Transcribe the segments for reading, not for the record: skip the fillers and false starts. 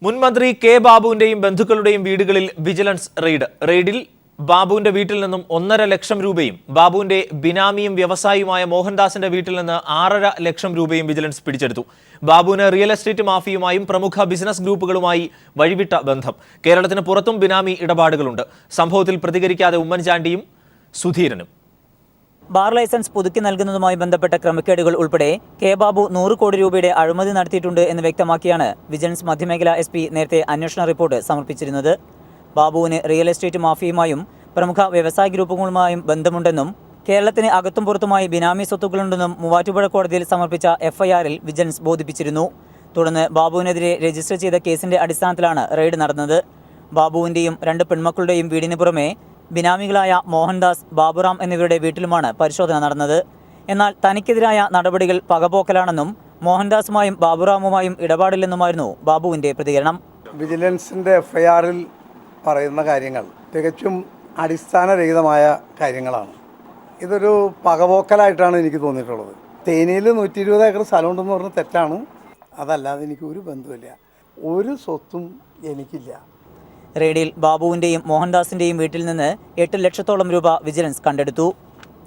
മുൻമന്ത്രി കെ ബാബുവിന്റെയും ബന്ധുക്കളുടെയും വീടുകളിൽ വിജിലൻസ് റെയ്ഡിൽ ബാബുവിന്റെ വീട്ടിൽ നിന്നും 1.5 ലക്ഷം രൂപയും ബാബുവിന്റെ ബിനാമിയും വ്യവസായിയുമായ മോഹൻദാസിന്റെ വീട്ടിൽ നിന്ന് 6.5 ലക്ഷം രൂപയും വിജിലൻസ് പിടിച്ചെടുത്തു. ബാബുവിന് റിയൽ എസ്റ്റേറ്റ് മാഫിയുമായും പ്രമുഖ ബിസിനസ് ഗ്രൂപ്പുകളുമായി വഴിവിട്ട ബന്ധം. കേരളത്തിന് പുറത്തും ബിനാമി ഇടപാടുകളുണ്ട്. സംഭവത്തിൽ പ്രതികരിക്കാതെ ഉമ്മൻചാണ്ടിയും സുധീരനും. ബാർ ലൈസൻസ് പുതുക്കി നൽകുന്നതുമായി ബന്ധപ്പെട്ട ക്രമക്കേടുകൾ ഉൾപ്പെടെ കെ ബാബു 100 കോടി രൂപയുടെ അഴിമതി നടത്തിയിട്ടുണ്ട് എന്ന് വ്യക്തമാക്കിയാണ് വിജിലൻസ് മധ്യമേഖല SP നേരത്തെ അന്വേഷണ റിപ്പോർട്ട് സമർപ്പിച്ചിരുന്നത്. ബാബുവിന് റിയൽ എസ്റ്റേറ്റ് മാഫിയുമായും പ്രമുഖ വ്യവസായ ഗ്രൂപ്പുകളുമായും ബന്ധമുണ്ടെന്നും കേരളത്തിന് അകത്തും പുറത്തുമായി ബിനാമി സ്വത്തുക്കളുണ്ടെന്നും മൂവാറ്റുപുഴ കോടതിയിൽ സമർപ്പിച്ച FIRൽ വിജിലൻസ് ബോധിപ്പിച്ചിരുന്നു. തുടർന്ന് ബാബുവിനെതിരെ രജിസ്റ്റർ ചെയ്ത കേസിന്റെ അടിസ്ഥാനത്തിലാണ് റെയ്ഡ് നടന്നത്. ബാബുവിന്റെയും 2 പെൺമക്കളുടെയും വീടിന് പുറമെ ബിനാമികളായ മോഹൻദാസ്, ബാബുറാം എന്നിവരുടെ വീട്ടിലുമാണ് പരിശോധന നടന്നത്. എന്നാൽ തനിക്കെതിരായ നടപടികൾ പകപോക്കലാണെന്നും മോഹൻദാസുമായും ബാബുറാമുമായും ഇടപാടില്ലെന്നുമായിരുന്നു ബാബുവിന്റെ പ്രതികരണം. വിജിലൻസിന്റെ FIRൽ പറയുന്ന കാര്യങ്ങൾ തികച്ചും അടിസ്ഥാനരഹിതമായ കാര്യങ്ങളാണ്. ഇതൊരു പകപോക്കലായിട്ടാണ് എനിക്ക് തോന്നിയിട്ടുള്ളത്. തേനിയിൽ 120 ഏക്കർ സ്ഥലമുണ്ടെന്ന് പറഞ്ഞാൽ തെറ്റാണ്. അതല്ലാതെ എനിക്ക് ഒരു ബന്ധമില്ല, ഒരു സ്വത്തും എനിക്കില്ല. റെയ്ഡിൽ ബാബുവിന്റെയും മോഹൻദാസിന്റെയും വീട്ടിൽ നിന്ന് 8 ലക്ഷത്തോളം രൂപ വിജിലൻസ് കണ്ടെടുത്തു.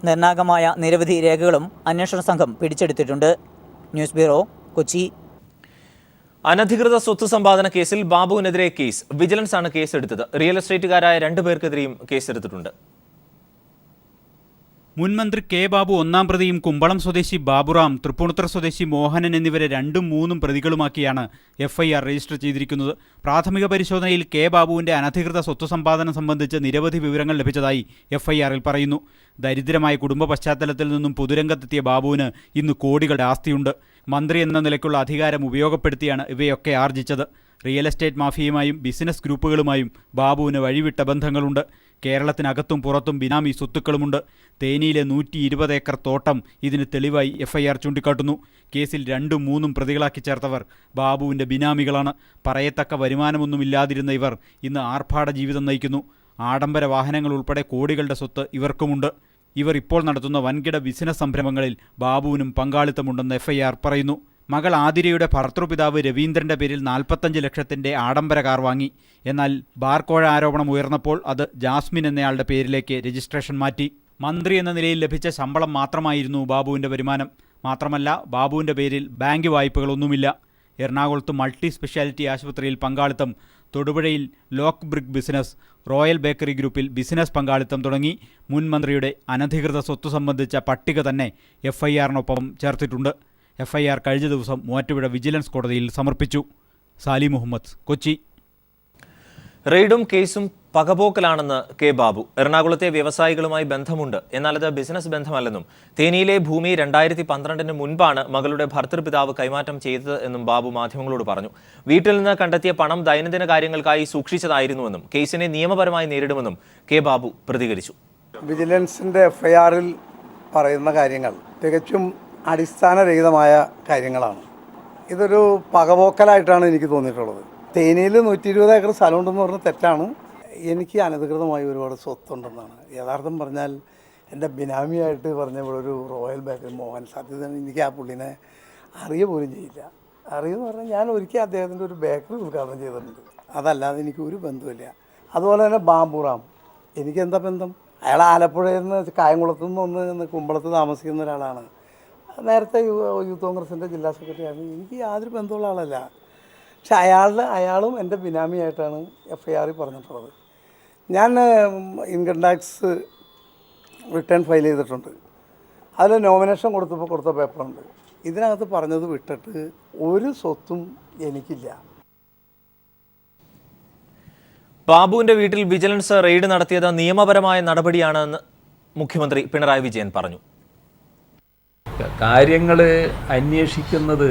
നിർണായകമായ നിരവധി രേഖകളും അന്വേഷണ സംഘം പിടിച്ചെടുത്തിട്ടുണ്ട്. News bureau, Kochi. അനധികൃത സ്വത്ത് സമ്പാദന കേസിൽ ബാബുവിനെതിരെ കേസ്. വിജിലൻസ് ആണ് കേസെടുത്തത്. റിയൽ എസ്റ്റേറ്റുകാരായ 2 പേർക്കെതിരെയും കേസെടുത്തിട്ടുണ്ട്. മുൻമന്ത്രി കെ ബാബു 1-ാം പ്രതിയും കുമ്പളം സ്വദേശി ബാബുറാം, തൃപ്പൂണിത്തുറ സ്വദേശി മോഹനൻ എന്നിവരെ 2ഉം 3ഉം പ്രതികളുമാക്കിയാണ് FIR രജിസ്റ്റർ ചെയ്തിരിക്കുന്നത്. പ്രാഥമിക പരിശോധനയിൽ കെ ബാബുവിന്റെ അനധികൃത സ്വത്ത് സമ്പാദനം സംബന്ധിച്ച് നിരവധി വിവരങ്ങൾ ലഭിച്ചതായി FIRൽ പറയുന്നു. ദരിദ്രമായ കുടുംബ പശ്ചാത്തലത്തിൽ നിന്നും പൊതുരംഗത്തെത്തിയ ബാബുവിന് ഇന്ന് കോടികളുടെ ആസ്തിയുണ്ട്. മന്ത്രി എന്ന നിലയ്ക്കുള്ള അധികാരം ഉപയോഗപ്പെടുത്തിയാണ് ഇവയൊക്കെ ആർജിച്ചത്. റിയൽ എസ്റ്റേറ്റ് മാഫിയയുമായും ബിസിനസ് ഗ്രൂപ്പുകളുമായും ബാബുവിന് വഴിവിട്ട ബന്ധങ്ങളുണ്ട്. കേരളത്തിനകത്തും പുറത്തും ബിനാമി സ്വത്തുക്കളുമുണ്ട്. തേനിയിലെ 120 ഏക്കർ തോട്ടം ഇതിന് തെളിവായി FIR ചൂണ്ടിക്കാട്ടുന്നു. കേസിൽ 2ഉം 3ഉം പ്രതികളാക്കി ചേർത്തവർ ബാബുവിൻ്റെ ബിനാമികളാണ്. പറയത്തക്ക വരുമാനമൊന്നുമില്ലാതിരുന്ന ഇവർ ഇന്ന് ആർഭാട ജീവിതം നയിക്കുന്നു. ആഡംബര വാഹനങ്ങൾ ഉൾപ്പെടെ കോടികളുടെ സ്വത്ത് ഇവർക്കുമുണ്ട്. ഇവർ ഇപ്പോൾ നടത്തുന്ന വൻകിട ബിസിനസ് സംരംഭങ്ങളിൽ ബാബുവിനും പങ്കാളിത്തമുണ്ടെന്ന് FIR പറയുന്നു. മകൾ ആതിരയുടെ ഭർത്തൃപിതാവ് രവീന്ദ്രൻ്റെ പേരിൽ 45 ലക്ഷത്തിൻ്റെ ആഡംബര കാർ വാങ്ങി. എന്നാൽ ബാർക്കോഴ ആരോപണം ഉയർന്നപ്പോൾ അത് ജാസ്മിൻ എന്നയാളുടെ പേരിലേക്ക് രജിസ്ട്രേഷൻ മാറ്റി. മന്ത്രി എന്ന നിലയിൽ ലഭിച്ച ശമ്പളം മാത്രമായിരുന്നു ബാബുവിൻ്റെ വരുമാനം. മാത്രമല്ല, ബാബുവിൻ്റെ പേരിൽ ബാങ്ക് വായ്പകളൊന്നുമില്ല. എറണാകുളത്ത് മൾട്ടി സ്പെഷ്യാലിറ്റി ആശുപത്രിയിൽ പങ്കാളിത്തം, തൊടുപുഴയിൽ lock brick business, royal bakery ഗ്രൂപ്പിൽ ബിസിനസ് പങ്കാളിത്തം തുടങ്ങി മുൻമന്ത്രിയുടെ അനധികൃത സ്വത്ത് സംബന്ധിച്ച പട്ടിക തന്നെ FIRനൊപ്പം ചേർത്തിട്ടുണ്ട്. FIR കഴിഞ്ഞ ദിവസം മൂവാറ്റുപുഴ വിജിലൻസ് കോടതിയിൽ സമർപ്പിച്ചു. സാലി മുഹമ്മദ്, കൊച്ചി. റെയ്ഡും കേസും പകപോക്കലാണെന്ന് കെ ബാബു. എറണാകുളത്തെ വ്യവസായികളുമായി ബന്ധമുണ്ട്, എന്നാൽ അത് ബിസിനസ് ബന്ധമല്ലെന്നും തേനിയിലെ ഭൂമി 2012 മുൻപാണ് മകളുടെ ഭർത്തൃപിതാവ് കൈമാറ്റം ചെയ്തത് എന്നും ബാബു മാധ്യമങ്ങളോട് പറഞ്ഞു. വീട്ടിൽ നിന്ന് കണ്ടെത്തിയ പണം ദൈനംദിന കാര്യങ്ങൾക്കായി സൂക്ഷിച്ചതായിരുന്നുവെന്നും കേസിനെ നിയമപരമായി നേരിടുമെന്നും കെ ബാബു പ്രതികരിച്ചു. വിജിലൻസിന്റെ FIRൽ പറയുന്ന കാര്യങ്ങൾ തികച്ചും അടിസ്ഥാനരഹിതമായ കാര്യങ്ങളാണ്. ഇതൊരു പകപോക്കലായിട്ടാണ് എനിക്ക് തോന്നിയിട്ടുള്ളത്. തേനിയിൽ 120 ഏക്കർ സ്ഥലമുണ്ടെന്ന് പറഞ്ഞാൽ തെറ്റാണ്. എനിക്ക് അനധികൃതമായി ഒരുപാട് സ്വത്തുണ്ടെന്നാണ്. യഥാർത്ഥം പറഞ്ഞാൽ എൻ്റെ ബിനാമിയായിട്ട് പറഞ്ഞപ്പോൾ ഒരു റോയൽ ബേക്കറി മോഹൻ, സത്യത്തിൽ എനിക്ക് ആ പുള്ളിനെ അറിയ പോലും ചെയ്യില്ല. അറിയെന്ന് പറഞ്ഞാൽ ഞാൻ ഒരിക്കൽ അദ്ദേഹത്തിൻ്റെ ഒരു ബേക്കറി ഉദ്ഘാടനം ചെയ്തിട്ടുണ്ട്. അതല്ലാതെ എനിക്ക് ഒരു ബന്ധമില്ല. അതുപോലെ തന്നെ ബാബുറാം, എനിക്കെന്താ ബന്ധം? അയാൾ ആലപ്പുഴയിൽ നിന്ന് കായംകുളത്തു നിന്ന് കുമ്പളത്ത് താമസിക്കുന്ന ഒരാളാണ്. നേരത്തെ യൂത്ത് കോൺഗ്രസിൻ്റെ ജില്ലാ സെക്രട്ടറിയാണ്. എനിക്ക് യാതൊരു ബന്ധമുള്ള ആളല്ല. പക്ഷെ അയാളും എൻ്റെ ബിനാമിയായിട്ടാണ് FIRൽ പറഞ്ഞിട്ടുള്ളത്. ഞാൻ ഇൻകം ടാക്സ് റിട്ടേൺ ഫയൽ ചെയ്തിട്ടുണ്ട്. അതിൽ നോമിനേഷൻ കൊടുത്ത പേപ്പറുണ്ട്. ഇതിനകത്ത് പറഞ്ഞത് വിട്ടിട്ട് ഒരു സ്വത്തും എനിക്കില്ല. ബാബുവിന്റെ വീട്ടിൽ വിജിലൻസ് റെയ്ഡ് നടത്തിയത് നിയമപരമായ നടപടിയാണെന്ന് മുഖ്യമന്ത്രി പിണറായി വിജയൻ പറഞ്ഞു. കാര്യങ്ങൾ അന്വേഷിക്കുന്നത്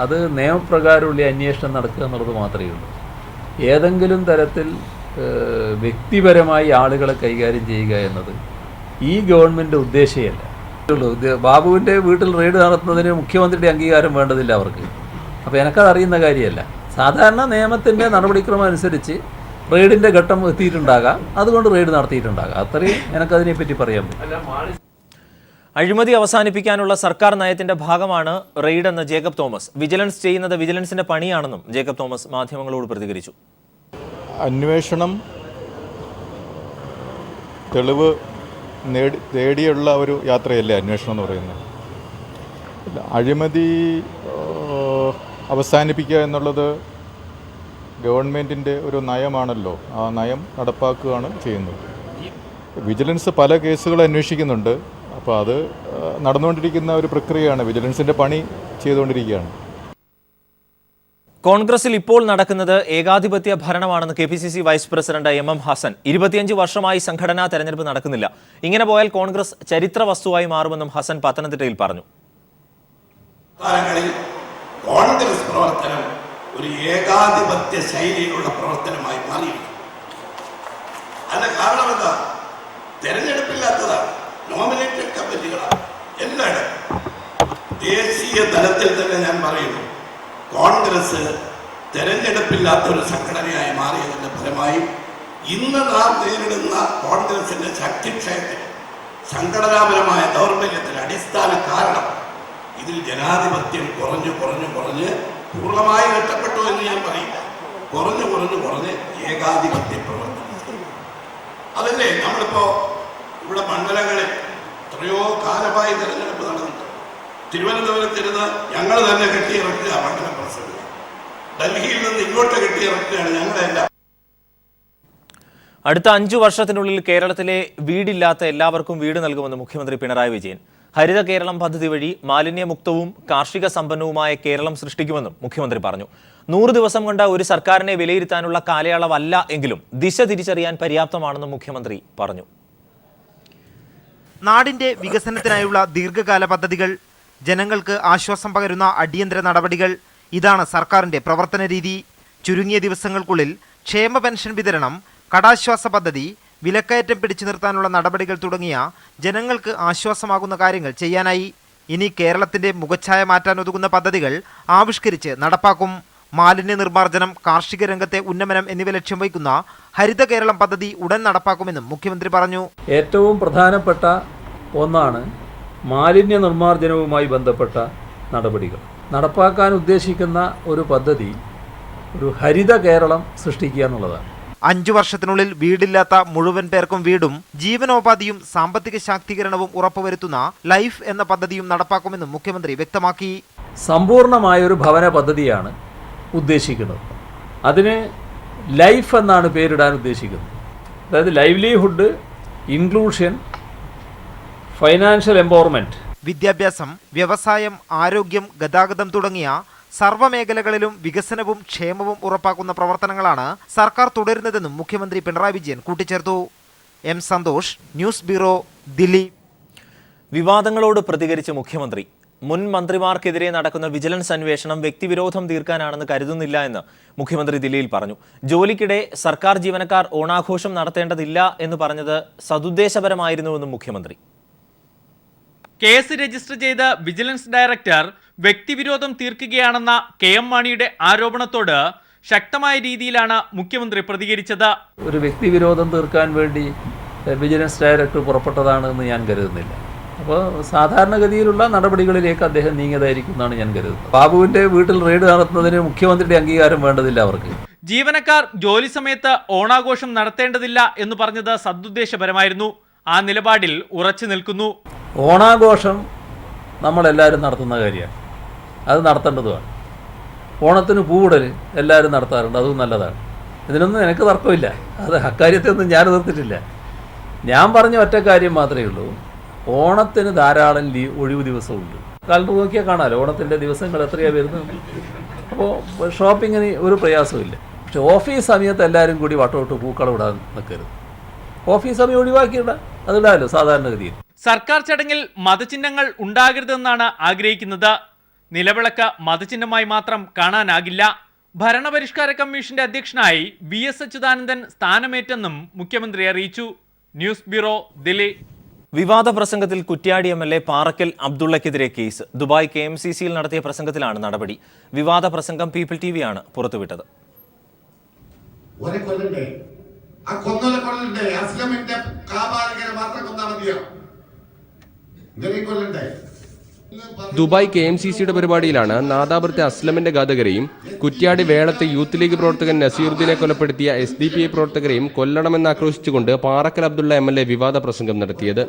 അത് നിയമപ്രകാരമുള്ള അന്വേഷണം നടക്കുക എന്നുള്ളത് മാത്രമേ ഉള്ളൂ. ഏതെങ്കിലും തരത്തിൽ വ്യക്തിപരമായി ആളുകളെ കൈകാര്യം ചെയ്യുക എന്നത് ഈ ഗവൺമെൻറ് ഉദ്ദേശമല്ല. ബാബുവിൻ്റെ വീട്ടിൽ റെയ്ഡ് നടത്തുന്നതിന് മുഖ്യമന്ത്രിയുടെ അംഗീകാരം വേണ്ടതില്ല അവർക്ക്. അപ്പോൾ എനിക്കത് അറിയുന്ന കാര്യമല്ല. സാധാരണ നിയമത്തിൻ്റെ നടപടിക്രമം അനുസരിച്ച് റെയ്ഡിൻ്റെ ഘട്ടം എത്തിയിട്ടുണ്ടാകാം, അതുകൊണ്ട് റെയ്ഡ് നടത്തിയിട്ടുണ്ടാകാം. അത്രയും എനിക്കതിനെപ്പറ്റി പറയാൻ പറ്റും. അഴിമതി അവസാനിപ്പിക്കാനുള്ള സർക്കാർ നയത്തിന്റെ ഭാഗമാണ് റെയ്ഡെന്ന് ജേക്കബ് തോമസ്. വിജിലൻസ് ചെയ്യുന്നത് വിജിലൻസിന്റെ പണിയാണെന്നും ജേക്കബ് തോമസ് മാധ്യമങ്ങളോട് പ്രതികരിച്ചു. അന്വേഷണം തെളിവ് നേടിയുള്ള ഒരു യാത്രയല്ലേ അന്വേഷണം എന്ന് പറയുന്നത്. അഴിമതി അവസാനിപ്പിക്കുക എന്നുള്ളത് ഗവൺമെൻറ്റിൻ്റെ ഒരു നയമാണല്ലോ. ആ നയം നടപ്പാക്കുകയാണ് ചെയ്യുന്നത്. വിജിലൻസ് പല കേസുകൾ അന്വേഷിക്കുന്നുണ്ട്. അപ്പോൾ അത് നടന്നുകൊണ്ടിരിക്കുന്ന ഒരു പ്രക്രിയയാണ്. വിജിലൻസിൻ്റെ പണി ചെയ്തുകൊണ്ടിരിക്കുകയാണ്. കോൺഗ്രസിൽ ഇപ്പോൾ നടക്കുന്നത് ഏകാധിപത്യ ഭരണമാണെന്ന് KPCC vice president MM Hassan. 25 വർഷമായി സംഘടനാ തെരഞ്ഞെടുപ്പ് നടക്കുന്നില്ല. ഇങ്ങനെ പോയാൽ കോൺഗ്രസ് ചരിത്ര വസ്തുവായി മാറുമെന്നും ഹസൻ പത്തനംതിട്ടയിൽ പറഞ്ഞു. കോൺഗ്രസ് പ്രവർത്തനം ഒരു ഏകാധിപത്യ ശൈലിയിലുള്ള പ്രവർത്തനമായി മാറിയിരിക്കും. അതിന്റെ കാരണം എന്താ? തെരഞ്ഞെടുപ്പില്ലാത്തതാണ്, നോമിനേറ്റഡ് കമ്മിറ്റികളാണ് എല്ലായിടത്തും. ദേശീയ തലത്തിൽ തന്നെ ഞാൻ പറയുന്നു, കോൺഗ്രസ് തെരഞ്ഞെടുപ്പില്ലാത്ത ഒരു സംഘടനയായി മാറിയതിന്റെ ഫലമായി ഇന്ന് നാം നേരിടുന്ന കോൺഗ്രസിന്റെ ശക്തിക്ഷയത്തിന്, സംഘടനാപരമായ ദൗർബല്യത്തിന് അടിസ്ഥാന കാരണം ഇതിൽ ജനാധിപത്യം കുറഞ്ഞ് പൂർണ്ണമായി നഷ്ടപ്പെട്ടു എന്ന് ഞാൻ പറയില്ല. കുറഞ്ഞ് ഏകാധിപത്യ പ്രവർത്തനം. അതല്ലേ നമ്മളിപ്പോ ഇവിടെ മണ്ഡലങ്ങളിൽ എത്രയോ കാലമായി തെരഞ്ഞെടുപ്പ് നടന്നിട്ടുണ്ട്. തിരുവനന്തപുരത്തിരുന്ന് ഞങ്ങൾ തന്നെ കെട്ടിയിറക്കുക മണ്ഡലം പ്രസിഡന്റ്, ഡൽഹിയിൽ നിന്ന് ഇങ്ങോട്ട് കെട്ടിയിറക്കുകയാണ് ഞങ്ങളെല്ലാം. അടുത്ത 5 വർഷത്തിനുള്ളിൽ കേരളത്തിലെ വീടില്ലാത്ത എല്ലാവർക്കും വീട് നൽകുമെന്ന് മുഖ്യമന്ത്രി പിണറായി വിജയൻ. ഹരിത കേരളം പദ്ധതി വഴി മാലിന്യമുക്തവും കാർഷിക സമ്പന്നവുമായ കേരളം സൃഷ്ടിക്കുമെന്നും മുഖ്യമന്ത്രി പറഞ്ഞു. 100 ദിവസം കൊണ്ട് ഒരു സർക്കാരിനെ വിലയിരുത്താനുള്ള കാലയളവല്ല എങ്കിലും ദിശ തിരിച്ചറിയാൻ പര്യാപ്തമാണെന്നും മുഖ്യമന്ത്രി പറഞ്ഞു. നാടിന്റെ വികസനത്തിനായുള്ള ദീർഘകാല പദ്ധതികൾ, ജനങ്ങൾക്ക് ആശ്വാസം പകരുന്ന അടിയന്തര നടപടികൾ, ഇതാണ് സർക്കാരിന്റെ പ്രവർത്തന രീതി. ചുരുങ്ങിയ ദിവസങ്ങൾക്കുള്ളിൽ ക്ഷേമ പെൻഷൻ വിതരണം, കടാശ്വാസ പദ്ധതി, വിലക്കയറ്റം പിടിച്ചു നിർത്താനുള്ള നടപടികൾ തുടങ്ങിയ ജനങ്ങൾക്ക് ആശ്വാസമാകുന്ന കാര്യങ്ങൾ ചെയ്യാനായി. ഇനി കേരളത്തിന്റെ മുഖച്ഛായ മാറ്റാൻ ഒതുങ്ങുന്ന പദ്ധതികൾ ആവിഷ്കരിച്ച് നടപ്പാക്കും. മാലിന്യ നിർമ്മാർജ്ജനം, കാർഷിക രംഗത്തെ ഉന്നമനം എന്നിവ ലക്ഷ്യം വയ്ക്കുന്ന ഹരിത കേരളം പദ്ധതി ഉടൻ നടപ്പാക്കുമെന്നും മുഖ്യമന്ത്രി പറഞ്ഞു. ഏറ്റവും പ്രധാനപ്പെട്ട ഒന്നാണ് മാലിന്യ നിർമ്മാർജ്ജനവുമായി ബന്ധപ്പെട്ട നടപടികൾ. നടപ്പാക്കാൻ ഉദ്ദേശിക്കുന്ന ഒരു പദ്ധതി ഒരു ഹരിത കേരളം സൃഷ്ടിക്കുക എന്നുള്ളതാണ്. 5 വർഷത്തിനുള്ളിൽ വീടില്ലാത്ത മുഴുവൻ പേർക്കും വീടും ജീവനോപാധിയും സാമ്പത്തിക ശാക്തീകരണവും ഉറപ്പുവരുത്തുന്ന ലൈഫ് എന്ന പദ്ധതിയും നടപ്പാക്കുമെന്നും മുഖ്യമന്ത്രി വ്യക്തമാക്കി. സമ്പൂർണമായൊരു ഭവന പദ്ധതിയാണ് ഉദ്ദേശിക്കുന്നത്. അതിന് ലൈഫ് എന്നാണ് പേരിടാൻ ഉദ്ദേശിക്കുന്നത്. അതായത് ലൈവ്ലിഹുഡ്, ഇൻക്ലൂഷൻ, ഫൈനാൻഷ്യൽ എംപവർമെൻറ്റ്. വിദ്യാഭ്യാസം, വ്യവസായം, ആരോഗ്യം, ഗതാഗതം തുടങ്ങിയ സർവ്വമേഖലകളിലും വികസനവും ക്ഷേമവും ഉറപ്പാക്കുന്ന പ്രവർത്തനങ്ങളാണ് സർക്കാർ തുടരുന്നതെന്നും മുഖ്യമന്ത്രി പിണറായി വിജയൻ കൂട്ടിച്ചേർത്തു. M Santhosh, news bureau, Delhi. വിവാദങ്ങളോട് പ്രതികരിച്ച മുഖ്യമന്ത്രി മുൻ മന്ത്രിമാർക്കെതിരെ നടക്കുന്ന വിജിലൻസ് അന്വേഷണം വ്യക്തിവിരോധം തീർക്കാനാണെന്ന് കരുതുന്നില്ല എന്ന് മുഖ്യമന്ത്രി ദില്ലിയിൽ പറഞ്ഞു. ജോലിക്കിടെ സർക്കാർ ജീവനക്കാർ ഓണാഘോഷം നടത്തേണ്ടതില്ല എന്ന് പറഞ്ഞത് സതുദ്ദേശപരമായിരുന്നുവെന്നും മുഖ്യമന്ത്രി. കേസ് രജിസ്റ്റർ ചെയ്ത വിജിലൻസ് ഡയറക്ടർ വ്യക്തിവിരോധം തീർക്കുകയാണെന്ന KM മാണിയുടെ ആരോപണത്തോട് ശക്തമായ രീതിയിലാണ് മുഖ്യമന്ത്രി പ്രതികരിച്ചത്. ഒരു വ്യക്തിവിരോധം തീർക്കാൻ വേണ്ടി വിജിലൻസ് ഡയറക്ടർ പുറപ്പെട്ടതാണെന്ന് ഞാൻ കരുതുന്നില്ല. അപ്പോൾ സാധാരണഗതിയിലുള്ള നടപടികളിലേക്ക് അദ്ദേഹം നീങ്ങിയതായിരിക്കും എന്നാണ് ഞാൻ കരുതുന്നത്. ബാബുവിൻ്റെ വീട്ടിൽ റെയ്ഡ് നടത്തുന്നതിന് മുഖ്യമന്ത്രിയുടെ അംഗീകാരം വേണ്ടതില്ല. അവർക്ക് ജീവനക്കാർ ജോലി സമയത്ത് ഓണാഘോഷം നടത്തേണ്ടതില്ല എന്ന് പറഞ്ഞത് സദുദ്ദേശപരമായിരുന്നു. ആ നിലപാടിൽ ഉറച്ചു നിൽക്കുന്നു. ഓണാഘോഷം നമ്മളെല്ലാവരും നടത്തുന്ന കാര്യമാണ്, അത് നടത്തേണ്ടതുമാണ്. ഓണത്തിന് പൂവിടൽ എല്ലാവരും നടത്താറുണ്ട്, അതും നല്ലതാണ്. ഇതിനൊന്നും എനിക്ക് തർക്കമില്ല. അത് അക്കാര്യത്തെയൊന്നും ഞാൻ എതിർത്തിട്ടില്ല. ഞാൻ പറഞ്ഞ ഒറ്റ കാര്യം മാത്രമേ ഉള്ളൂ, ഓണത്തിന് ധാരാളം ഒഴിവ് ദിവസമുണ്ട്. കലണ്ടർ നോക്കിയാൽ കാണാമല്ലോ ഓണത്തിൻ്റെ ദിവസങ്ങൾ എത്രയാണ് വരുന്നത്. അപ്പോൾ ഷോപ്പിങ്ങിന് ഒരു പ്രയാസമില്ല. പക്ഷെ ഓഫീസ് സമയത്ത് എല്ലാവരും കൂടി വട്ടോട്ട് പൂക്കളം ഇടാൻ നിൽക്കരുത്. ഓഫീസ് സമയം ഒഴിവാക്കിയിടാം, അതിടാമല്ലോ സാധാരണഗതിയിൽ. സർക്കാർ ചടങ്ങിൽ മതചിഹ്നങ്ങൾ ഉണ്ടാകരുതെന്നാണ് ആഗ്രഹിക്കുന്നത്. നിലവിളക്ക് മതചിഹ്നമായി മാത്രം കാണാനാകില്ല. ഭരണപരിഷ്കാര കമ്മീഷന്റെ അധ്യക്ഷനായി VS അച്യുതാനന്ദൻ സ്ഥാനമേറ്റെന്നും മുഖ്യമന്ത്രി അറിയിച്ചു. News bureau, Delhi. വിവാദ പ്രസംഗത്തിൽ കുറ്റ്യാടി MLA പാറക്കൽ അബ്ദുള്ളക്കെതിരെ കേസ്. ദുബായ് KMCCയിൽ നടത്തിയ പ്രസംഗത്തിലാണ് നടപടി. വിവാദ പ്രസംഗം പീപ്പിൾ TV ആണ് പുറത്തുവിട്ടത്. ദുബായ് KMCCയുടെ പരിപാടിയിലാണ് നാദാപുരത്തെ അസ്ലമിന്റെ ഘാതകരെയും കുറ്റ്യാടി വേളത്തെ യൂത്ത് ലീഗ് പ്രവർത്തകൻ നസീറുദ്ദീനെ കൊലപ്പെടുത്തിയ SDPI പ്രവർത്തകരെയും കൊല്ലണമെന്ന് ആക്രോശിച്ചുകൊണ്ട് പാറക്കൽ അബ്ദുള്ള MLA വിവാദ പ്രസംഗം നടത്തിയത്.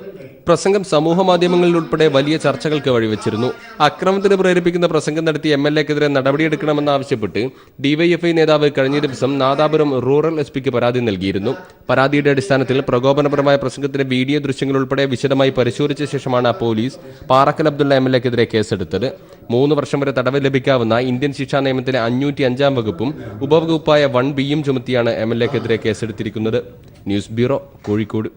പ്രസംഗം സമൂഹ മാധ്യമങ്ങളിൽ ഉൾപ്പെടെ വലിയ ചർച്ചകൾക്ക് വഴിവെച്ചിരുന്നു. അക്രമത്തിന് പ്രേരിപ്പിക്കുന്ന പ്രസംഗം നടത്തിയ MLAക്കെതിരെ നടപടിയെടുക്കണമെന്നാവശ്യപ്പെട്ട് DYFI നേതാവ് കഴിഞ്ഞ ദിവസം നാദാപുരം റൂറൽ SPക്ക് പരാതി നൽകിയിരുന്നു. പരാതിയുടെ അടിസ്ഥാനത്തിൽ പ്രകോപനപരമായ പ്രസംഗത്തിന്റെ വീഡിയോ ദൃശ്യങ്ങൾ ഉൾപ്പെടെ വിശദമായി പരിശോധിച്ച ശേഷമാണ് പോലീസ് പാറക്കൽ അബ്ദുള്ള MLAക്കെതിരെ കേസെടുത്തത്. 3 വർഷം വരെ തടവ് ലഭിക്കാവുന്ന ഇന്ത്യൻ ശിക്ഷാ നിയമത്തിലെ 505 വകുപ്പും ഉപവകുപ്പായ 1B ചുമത്തിയാണ് MLAക്കെതിരെ കേസെടുത്തിരിക്കുന്നത്. News bureau, Kozhikode.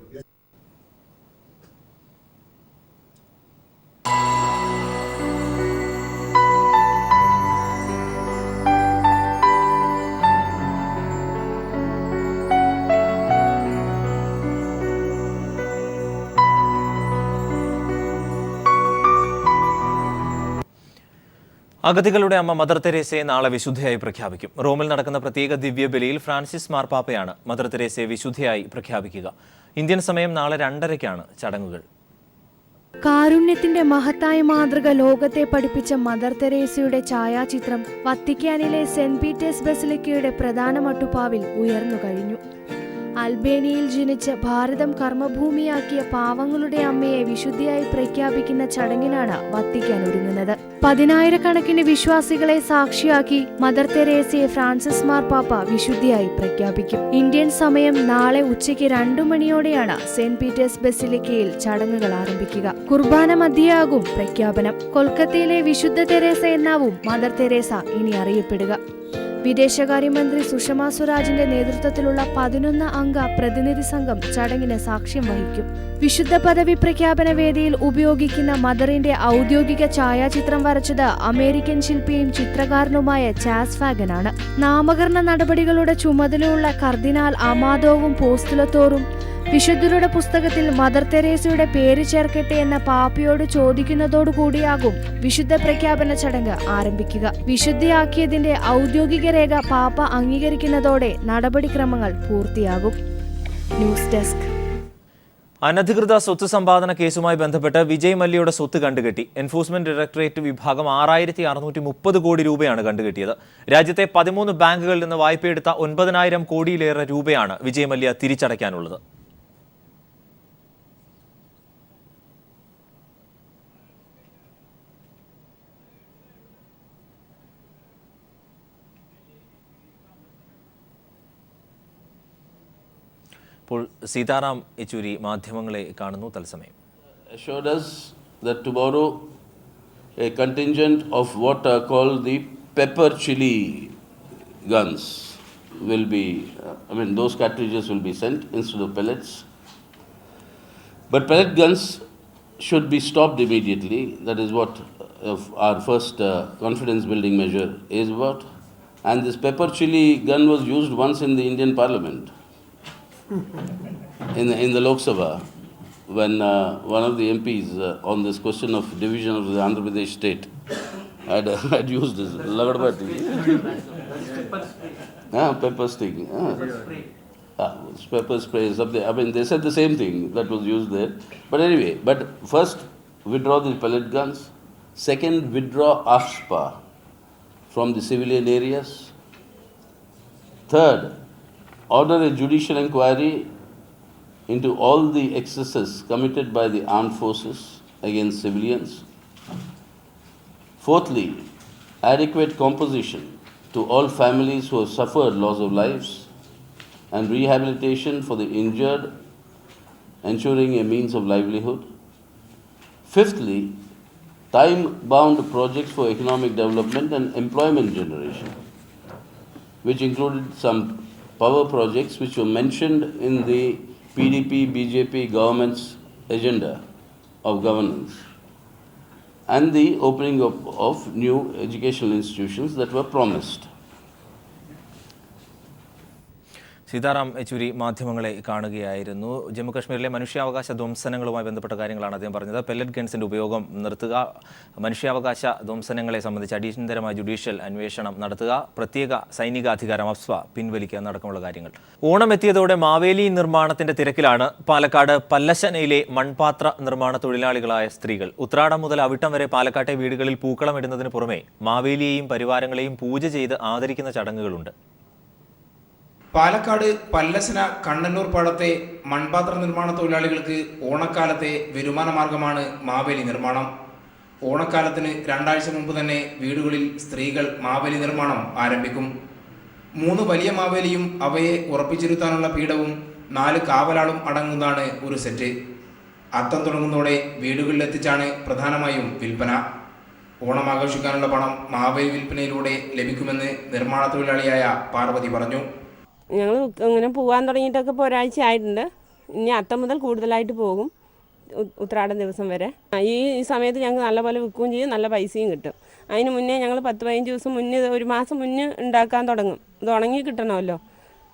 അഗതികളുടെ അമ്മ മദർ തെരേസയെ നാളെ വിശുദ്ധയായി പ്രഖ്യാപിക്കും. റോമിൽ നടക്കുന്ന പ്രത്യേക ദിവ്യബലിയിൽ ഫ്രാൻസിസ് മാർപ്പാപ്പയാണ് മദർ തെരേസയെ വിശുദ്ധയായി പ്രഖ്യാപിക്കുക. ഇന്ത്യൻ സമയം നാളെ 2:30-ക്കാണ് ചടങ്ങുകൾ. കാരുണ്യത്തിന്റെ മഹത്തായ മാതൃക ലോകത്തെ പഠിപ്പിച്ച മദർ തെരേസയുടെ ഛായാചിത്രം വത്തിക്കാനിലെ സെന്റ് പീറ്റേഴ്സ് ബസിലിക്കയുടെ പ്രധാന മട്ടുപ്പാവിൽ ഉയർന്നു കഴിഞ്ഞു. അൽബേനിയയിൽ ജനിച്ച് ഭാരതം കർമ്മഭൂമിയാക്കിയ പാവങ്ങളുടെ അമ്മയെ വിശുദ്ധിയായി പ്രഖ്യാപിക്കുന്ന ചടങ്ങിനാണ് വത്തിക്കാൻ ഒരുങ്ങുന്നത്. 10,000-കണക്കിന് വിശ്വാസികളെ സാക്ഷിയാക്കി മദർ തെരേസയെ ഫ്രാൻസിസ് മാർപ്പാപ്പ വിശുദ്ധിയായി പ്രഖ്യാപിക്കും. ഇന്ത്യൻ സമയം നാളെ ഉച്ചയ്ക്ക് 2 മണിയോടെയാണ് സെന്റ് പീറ്റേഴ്സ് ബസിലിക്കയിൽ ചടങ്ങുകൾ ആരംഭിക്കുക. കുർബാന മധ്യയാകും പ്രഖ്യാപനം. കൊൽക്കത്തയിലെ വിശുദ്ധ തെരേസ എന്നാവും മദർ തെരേസ ഇനി അറിയപ്പെടുക. വിദേശകാര്യമന്ത്രി സുഷമ സ്വരാജിന്റെ നേതൃത്വത്തിലുള്ള 11 അംഗ പ്രതിനിധി സംഘം ചടങ്ങിന് സാക്ഷ്യം വഹിക്കും. വിശുദ്ധ പദവി പ്രഖ്യാപന വേദിയിൽ ഉപയോഗിക്കുന്ന മദറിന്റെ ഔദ്യോഗിക ഛായാചിത്രം വരച്ചത് അമേരിക്കൻ ശില്പിയും ചിത്രകാരനുമായ ചാസ് ഫാഗനാണ്. നാമകരണ നടപടികളുടെ ചുമതലയുള്ള കർദിനാൾ അമാദോവും പോസ്തുലത്തോറും വിശുദ്ധരുടെ പുസ്തകത്തിൽ മദർ തെരേസയുടെ പേര് ചേർക്കട്ടെ എന്ന പാപ്പയോട് ചോദിക്കുന്നതോടുകൂടിയാകും വിശുദ്ധ പ്രഖ്യാപന ചടങ്ങ് ആരംഭിക്കുക. വിശുദ്ധയാക്കിയതിന്റെ ഔദ്യോഗിക രേഖ പാപ്പ അംഗീകരിക്കുന്നതോടെ നടപടിക്രമങ്ങൾ പൂർത്തിയാകും. News desk. അനധികൃത സ്വത്ത് സമ്പാദന കേസുമായി ബന്ധപ്പെട്ട് വിജയ് മല്യയുടെ സ്വത്ത് കണ്ടുകെട്ടി. എൻഫോഴ്സ്മെന്റ് ഡയറക്ടറേറ്റ് വിഭാഗം 6,630 കോടി രൂപയാണ് കണ്ടുകെട്ടിയത്. രാജ്യത്തെ 13 ബാങ്കുകളിൽ നിന്ന് വായ്പയെടുത്ത 9,000 കോടിയിലേറെ രൂപയാണ് വിജയ് മല്യ തിരിച്ചടയ്ക്കാനുള്ളത്. ഇപ്പോൾ സീതാറാം യെച്ചൂരി മാധ്യമങ്ങളെ കാണുന്നു തത്സമയം. Assured us that tomorrow a contingent of what are called the pepper chili guns will be, those cartridges will be sent instead of pellets. But pellet guns should be stopped immediately. That is what our first confidence building measure is about. And this pepper chili gun was used once in the Indian Parliament. In the Lok Sabha, when one of the MPs on this question of division of the Andhra Pradesh state had used this lagadbati, pepper stick, pepper spray, something. They said the same thing that was used there. But anyway, first withdraw the pellet guns. Second, withdraw AFSPA from the civilian areas. Third, order a judicial inquiry into all the excesses committed by the armed forces against civilians. Fourthly, adequate compensation to all families who have suffered loss of lives and rehabilitation for the injured, ensuring a means of livelihood. Fifthly, time-bound projects for economic development and employment generation, which included some power projects which were mentioned in the PDP-BJP government's agenda of governance, and the opening of new educational institutions that were promised. Sitaram Yechury മാധ്യമങ്ങളെ കാണുകയായിരുന്നു. ജമ്മുകശ്മീരിലെ മനുഷ്യാവകാശ ധ്വംസനങ്ങളുമായി ബന്ധപ്പെട്ട കാര്യങ്ങളാണ് അദ്ദേഹം പറഞ്ഞത്. Pellet ഗൺസിന്റെ ഉപയോഗം നിർത്തുക, മനുഷ്യാവകാശ ധ്വംസനങ്ങളെ സംബന്ധിച്ച് അടിയന്തരമായ ജുഡീഷ്യൽ അന്വേഷണം നടത്തുക, പ്രത്യേക സൈനികാധികാരം അഫ്സ്വ പിൻവലിക്കുക അടക്കമുള്ള കാര്യങ്ങൾ. ഓണം എത്തിയതോടെ മാവേലി നിർമ്മാണത്തിന്റെ തിരക്കിലാണ് പാലക്കാട് പല്ലശനയിലെ മൺപാത്ര നിർമ്മാണ തൊഴിലാളികളായ സ്ത്രീകൾ. ഉത്രാടം മുതൽ അവിട്ടം വരെ പാലക്കാട്ടെ വീടുകളിൽ പൂക്കളം ഇടുന്നതിന് പുറമെ മാവേലിയെയും പരിവാരങ്ങളെയും പൂജ ചെയ്ത് ആദരിക്കുന്ന ചടങ്ങുകളുണ്ട്. പാലക്കാട് പല്ലശന കണ്ണന്നൂർ പാടത്തെ മൺപാത്ര നിർമ്മാണ തൊഴിലാളികൾക്ക് ഓണക്കാലത്തെ വരുമാന മാർഗമാണ് മാവേലി നിർമ്മാണം. ഓണക്കാലത്തിന് 2 ആഴ്ച മുമ്പ് തന്നെ വീടുകളിൽ സ്ത്രീകൾ മാവേലി നിർമ്മാണം ആരംഭിക്കും. 3 വലിയ മാവേലിയും അവയെ ഉറപ്പിച്ചിരുത്താനുള്ള പീഠവും 4 കാവലാളും അടങ്ങുന്നതാണ് ഒരു സെറ്റ്. അത്തം തുടങ്ങുന്നതോടെ വീടുകളിലെത്തിച്ചാണ് പ്രധാനമായും വിൽപ്പന. ഓണം ആഘോഷിക്കാനുള്ള പണം മാവേലി വിൽപ്പനയിലൂടെ ലഭിക്കുമെന്ന് നിർമ്മാണ തൊഴിലാളിയായ പാർവതി പറഞ്ഞു. ഞങ്ങൾ ഇങ്ങനെ പോകാൻ തുടങ്ങിയിട്ടൊക്കെ ഇപ്പോൾ ഒരാഴ്ച ആയിട്ടുണ്ട്. ഇനി അത്തം മുതൽ കൂടുതലായിട്ട് പോകും, ഉത്രാടം ദിവസം വരെ. ഈ സമയത്ത് ഞങ്ങൾക്ക് നല്ലപോലെ വിൽക്കുകയും ചെയ്യും, നല്ല പൈസയും കിട്ടും. അതിന് മുന്നേ ഞങ്ങൾ 10-15 ദിവസം മുന്നേ, 1 മാസം മുന്നേ ഉണ്ടാക്കാൻ തുടങ്ങും. ഇത് ഉണങ്ങി കിട്ടണമല്ലോ,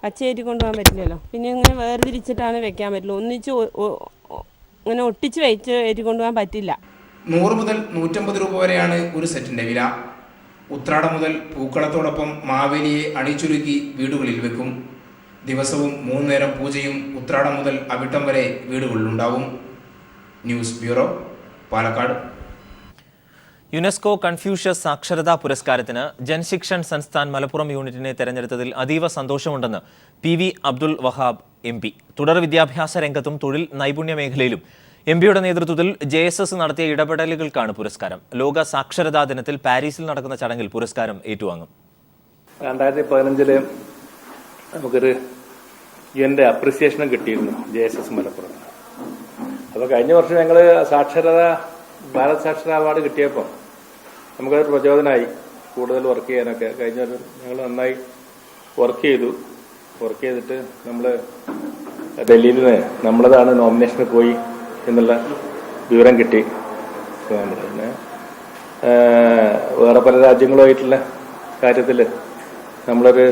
പച്ചയേറ്റി കൊണ്ടുപോകാൻ പറ്റില്ലല്ലോ. പിന്നെ ഇങ്ങനെ വേർതിരിച്ചിട്ടാണ് വെക്കാൻ പറ്റുള്ളൂ. ഒന്നിച്ച് ഇങ്ങനെ ഒട്ടിച്ച് ഏറ്റി കൊണ്ടുപോകാൻ പറ്റില്ല. 100 മുതൽ 150 രൂപ വരെയാണ് ഒരു സെറ്റിൻ്റെ വില. ഉത്രാടം മുതൽ പൂക്കളത്തോടൊപ്പം മാവേലിയെ അണിച്ചുരുക്കി വീടുകളിൽ വെക്കും. ദിവസവും 3 നേരം പൂജയും ഉത്രാടം മുതൽ അവിട്ടം വരെ വീടുകളിലുണ്ടാവും. News bureau, Palakkad. UNESCO Confucius സാക്ഷരതാ പുരസ്കാരത്തിന് ജൻശിക്ഷൻ സംസ്ഥാൻ മലപ്പുറം യൂണിറ്റിനെ തെരഞ്ഞെടുത്തതിൽ അതീവ സന്തോഷമുണ്ടെന്ന് PV അബ്ദുൽ വഹാബ് MP. തുടർ വിദ്യാഭ്യാസ രംഗത്തും തൊഴിൽ നൈപുണ്യ മേഖലയിലും MPയുടെ നേതൃത്വത്തിൽ JSS നടത്തിയ ഇടപെടലുകൾക്കാണ് പുരസ്കാരം. ലോക സാക്ഷരതാ ദിനത്തിൽ പാരീസിൽ നടക്കുന്ന ചടങ്ങിൽ പുരസ്കാരം ഏറ്റുവാങ്ങും. 2015 നമുക്കൊരു UN അപ്രിസിയേഷനും കിട്ടിയിരുന്നു JSS മലപ്പുറം. അപ്പോൾ കഴിഞ്ഞ വർഷം ഞങ്ങൾ ഭാരത് സാക്ഷരത അവാർഡ് കിട്ടിയപ്പോൾ നമുക്കത് പ്രചോദനമായി കൂടുതൽ വർക്ക് ചെയ്യാനൊക്കെ. കഴിഞ്ഞ വർഷം ഞങ്ങൾ നന്നായി വർക്ക് ചെയ്തിട്ട് നമ്മൾ ഡൽഹിയിൽ നിന്ന് നമ്മളതാണ് നോമിനേഷന് പോയി എന്നുള്ള വിവരം കിട്ടി. പിന്നെ വേറെ പല രാജ്യങ്ങളുമായിട്ടുള്ള കാര്യത്തിൽ നമ്മളൊരു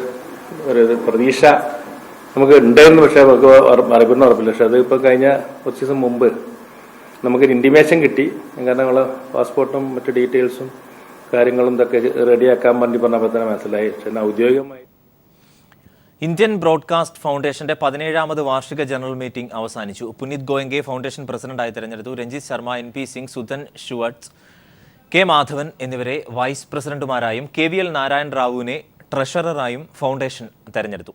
പ്രതീക്ഷ നമുക്ക് ഉണ്ടെന്ന്, പക്ഷെ നമുക്ക് മറക്കുന്ന ഉറപ്പില്ല. പക്ഷെ അത് ഇപ്പോൾ കഴിഞ്ഞ കുറച്ച് ദിവസം മുമ്പ് നമുക്കൊരു ഇൻറ്റിമേഷൻ കിട്ടി. കാരണം നമ്മളെ പാസ്പോർട്ടും മറ്റു ഡീറ്റെയിൽസും കാര്യങ്ങളും ഇതൊക്കെ റെഡിയാക്കാൻ വേണ്ടി പറഞ്ഞപ്പോൾ തന്നെ മനസ്സിലായി. പക്ഷെ ഔദ്യോഗികമായി ഇന്ത്യൻ ബ്രോഡ്കാസ്റ്റ് ഫൗണ്ടേഷന്റെ 17ാമത് വാർഷിക ജനറൽ മീറ്റിംഗ് അവസാനിച്ചു. പുനീത് ഗോയങ്കെ ഫൗണ്ടേഷൻ പ്രസിഡന്റായി തെരഞ്ഞെടുത്തു. രഞ്ജിത് ശർമ്മ, NP സിംഗ്, സുധൻ ഷുവർട്സ്, K മാധവൻ എന്നിവരെ വൈസ് പ്രസിഡന്റുമാരായും KVL നാരായൺ റാവുവിനെ ട്രഷററായും ഫൗണ്ടേഷൻ തെരഞ്ഞെടുത്തു.